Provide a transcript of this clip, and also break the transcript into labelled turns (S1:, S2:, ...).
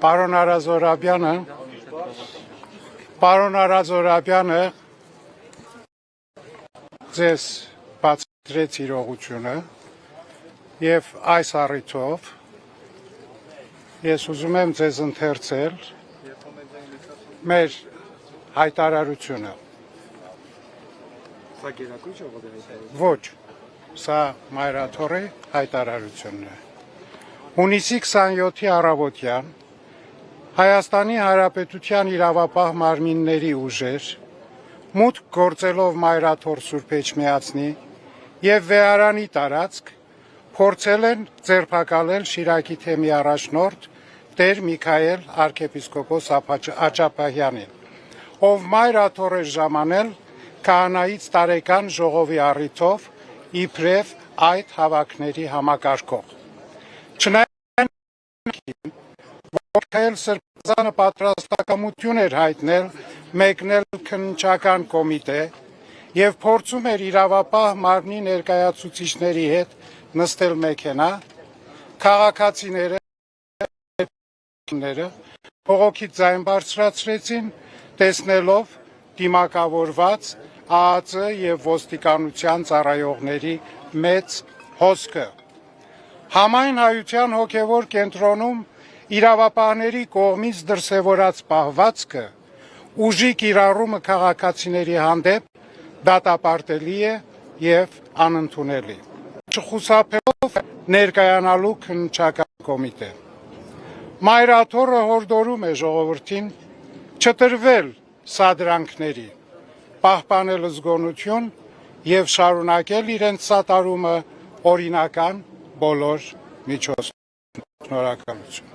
S1: Պարոն Արազորաբյանը ձեզ բացատրեց իրողությունը եւ այս առիթով ես ուզում եմ ձեզ ընթերցել մեր հայտարարությունը։
S2: Սա գերակույր ժողովի հայտարարություն։
S1: Ոչ, սա մայրաթորի հայտարարությունն է։ Հունիսի 27-ի առավոտյան Հայաստանի Հանրապետության իրավապահ մարմինների ուժեր մուտք գործելով Մայրաթոր Սուրբ Էջմիածնի եւ Վեարանի տարածք փորձել են ձերբակալել Շիրակի թեմի առաջնորդ Տեր Միքայել arczepiskopos Աճապահյանին, ով Մայրաթոր է ժամանել քահանայից տարեկան ժողովի առիթով իբրև այդ հավաքների համակարգող։ Միքայել Սրբազանը պատրաստակամություն էր հայտնել մեկնել քննչական կոմիտե եւ փորձում էր իրավապահ մարմնի ներկայացուցիչների հետ նստել մեքենա, քաղաքացիները փողոքից ձայն բարձրացրեցին, տեսնելով դիմակավորված ԱԱԾ եւ ոստիկանության ծառայողների մեծ հոսքը։ Համայն հայության հոգևոր կենտրոնում իրավապահների կողմից դրսևորած պահվածքը ուժի կիրառումը քաղաքացիների հանդեպ դատապարտելի է եւ անընդունելի։ Չխուսափելով ներկայանալու քննչական կոմիտե։ Մայրաթորը հորդորում է ժողովրդին չտրվել սադրանքների, պահպանել զգոնություն եւ շարունակել իրենց սատարումը օրինական բոլոր միջոցներով։ Շնորհակալություն։